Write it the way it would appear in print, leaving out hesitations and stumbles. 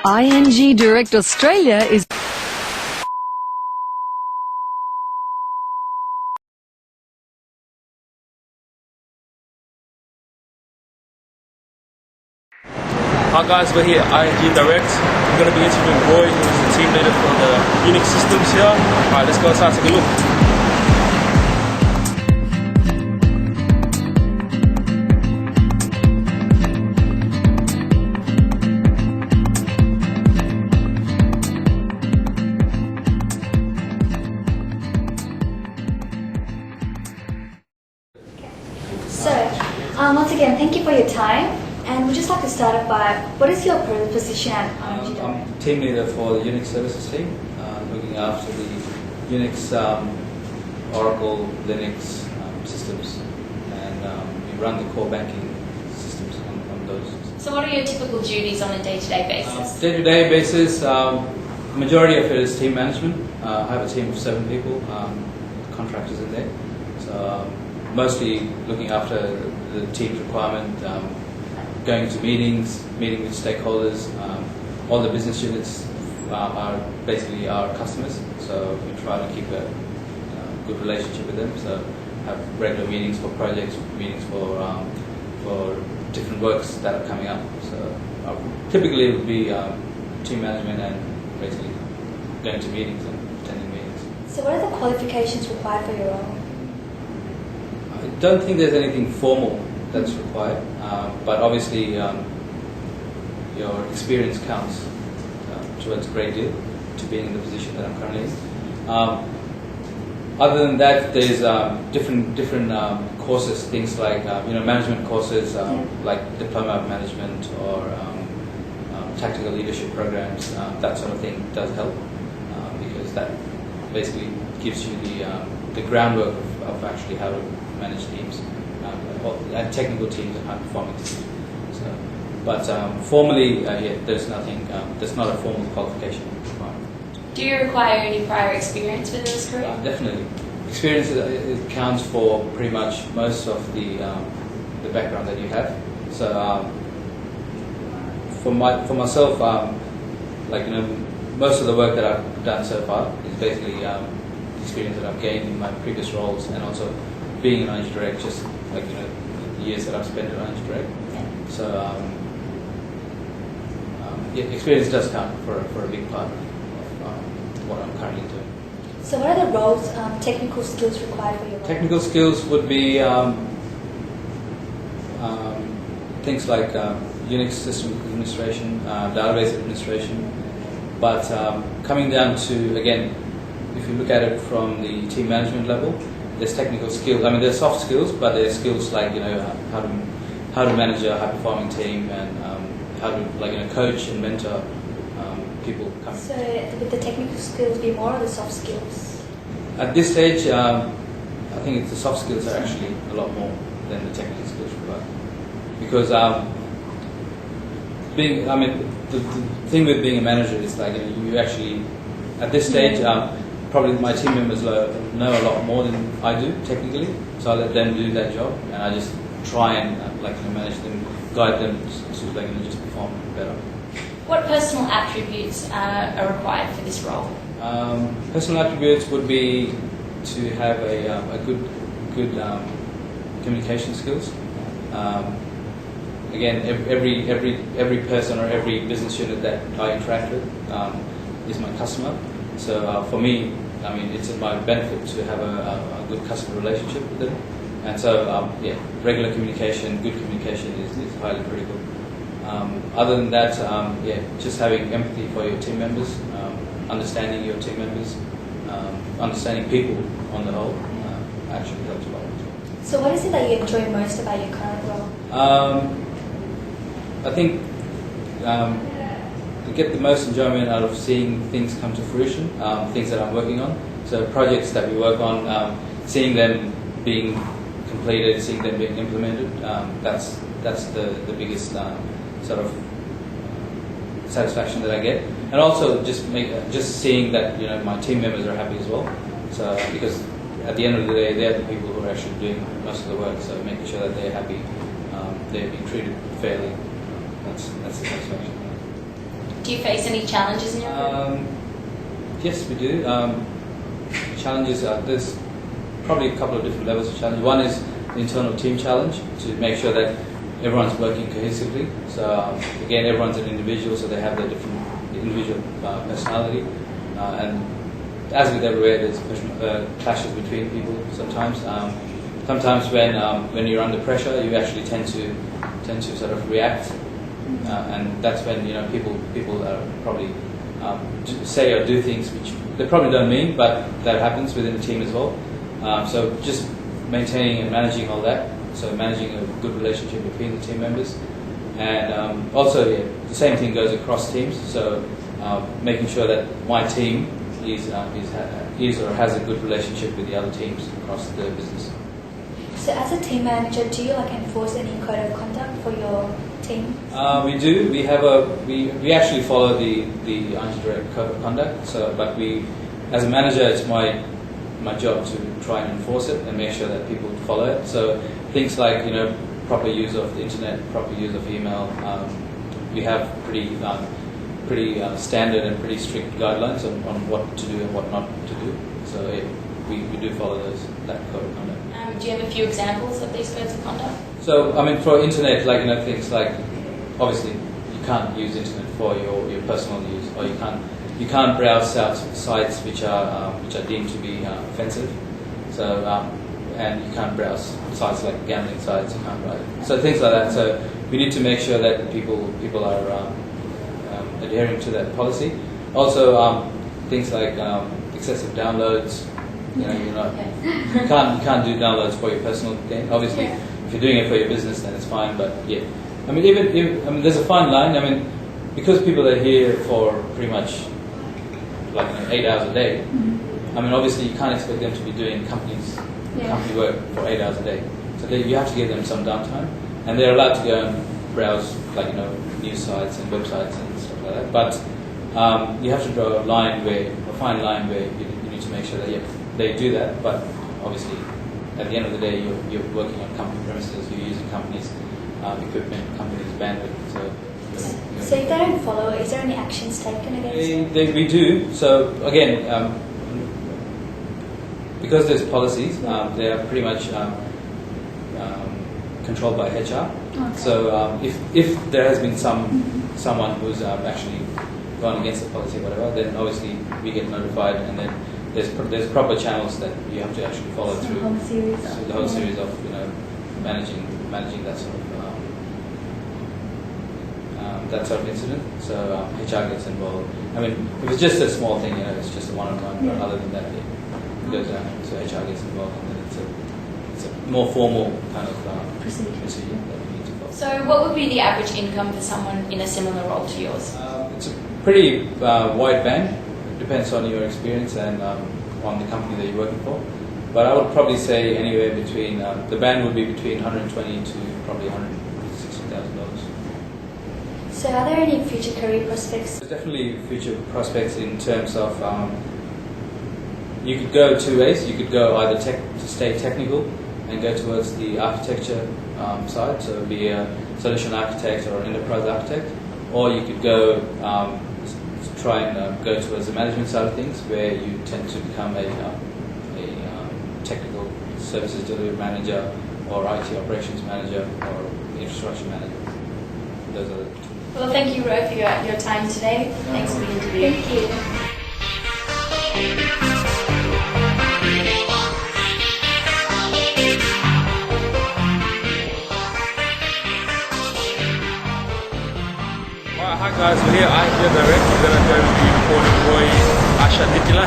ING Direct Australia is... Hi guys, we're here at ING Direct. We're going to be interviewing Roy, who's the team leader for the Unix systems here. Alright, let's go inside and take a look. So, once again, thank you for your time. And we'd just like to start off by, what is your position at ING Direct? I'm team leader for the Unix services team, looking after the Unix, Oracle, Linux systems, and we run the core banking systems on those. So what are your typical duties on a day-to-day basis? Day-to-day basis, the majority of it is team management. I have a team of 7 people, contractors in there. So mostly looking after the team's requirement, going to meetings, meeting with stakeholders. All the business units are basically our customers, so we try to keep a good relationship with them. So have regular meetings for projects, meetings for different works that are coming up. So typically it would be team management and basically going to meetings and attending meetings. So what are the qualifications required for your role? I don't think there's anything formal that's required, but obviously your experience counts towards a great deal to being in the position that I'm currently in. Other than that, there's different courses, things like management courses, like diploma of management or tactical leadership programs. That sort of thing does help because that basically gives you the groundwork of actually how to manage teams, and technical teams and high-performing teams. So, but formally, there's nothing. There's not a formal qualification required. Do you require any prior experience within this career? Definitely, experience it counts for pretty much most of the background that you have. So for myself, most of the work that I've done so far is basically experience that I've gained in my previous roles, and also being in ING Direct, just the years that I've spent at ING Direct. So experience does count for a big part of what I'm currently doing. So what are the roles, technical skills required for your role? Technical skills would be things like Unix system administration, database administration, but coming down to, again, if you look at it from the team management level, there's technical skills. I mean, there's soft skills, but there's skills like how to manage a high-performing team and how to coach and mentor people coming. So would the technical skills be more or the soft skills? At this stage, I think the soft skills are actually a lot more than the technical skills required, because the thing with being a manager is you actually at this stage. Probably my team members know a lot more than I do technically, so I let them do that job, and I just try and manage them, guide them so they can just perform better. What personal attributes are required for this role? Personal attributes would be to have a good communication skills. Again, every person or every business unit that I interact with is my customer. So for me, it's in my benefit to have a good customer relationship with them. And so, regular communication, good communication is highly critical. Other than that, just having empathy for your team members, understanding your team members, understanding people on the whole, actually helps a lot. So what is it that you enjoy most about your current role? I think to get the most enjoyment out of seeing things come to fruition, things that I'm working on. So projects that we work on, seeing them being completed, seeing them being implemented, that's the biggest sort of satisfaction that I get. And also just seeing that my team members are happy as well. So because at the end of the day, they're the people who are actually doing most of the work. So making sure that they're happy, they're being treated fairly. That's the satisfaction. Do you face any challenges in your career? Yes, we do. Challenges, there's probably a couple of different levels of challenge. One is the internal team challenge to make sure that everyone's working cohesively. So again, everyone's an individual, so they have their different individual personality. And as with everywhere, there's clashes between people sometimes. Sometimes when you're under pressure, you actually tend to sort of react, and that's when people are probably say or do things which they probably don't mean, but that happens within the team as well. So just maintaining and managing all that. So managing a good relationship between the team members, and also the same thing goes across teams. So making sure that my team is or has a good relationship with the other teams across the business. So as a team manager, do you enforce any code of conduct for your team? We do. We actually follow the IT Direct code of conduct. So, but as a manager, it's my job to try and enforce it and make sure that people follow it. So things like proper use of the internet, proper use of email. We have pretty standard and pretty strict guidelines on what to do and what not to do. So we do follow that code of conduct. Do you have a few examples of these codes of conduct? So for internet, things like obviously you can't use internet for your personal use, or you can't browse sites which are deemed to be offensive. So and you can't browse sites like gambling sites. You can't browse. So things like that. So we need to make sure that people are adhering to that policy. Also things like excessive downloads. You can't do downloads for your personal gain. Obviously, if you're doing it for your business, then it's fine. But yeah, even there's a fine line. Because people are here for pretty much 8 hours a day. Obviously, you can't expect them to be doing company work for 8 hours a day. So you have to give them some downtime, and they're allowed to go and browse news sites and websites and stuff like that. But you have to draw a fine line where you need to make sure that they do that, but obviously at the end of the day you're working on company premises, you're using companies' equipment, companies' bandwidth. So if they don't follow, is there any actions taken against them? We do. So again, because there's policies, they are pretty much controlled by HR. Okay. So if there has been someone who's actually gone against the policy or whatever, then obviously we get notified, and then there's proper channels that you have to actually follow through the whole series of managing that sort of incident. So HR gets involved. If it's just a small thing, it's just a one-on-one. But other than that, it goes down. So HR gets involved, and then it's a more formal kind of procedure that we need to follow. So what would be the average income for someone in a similar role to yours? It's a pretty wide band. It depends on your experience and on the company that you're working for. But I would probably say anywhere between, the band would be between $120,000 to probably $160,000. So are there any future career prospects? There's definitely future prospects in terms of, you could go two ways. You could go either to stay technical and go towards the architecture side, so be a solution architect or enterprise architect, or you could go try and go towards the management side of things, where you tend to become a technical services delivery manager, or IT operations manager, or infrastructure manager. Those are the two. Well, thank you, Ro, for your time today. Thanks for the interview. Thank you. Hi guys, we're here at IT Direct. We're going to be recording Roy Asha Ditila.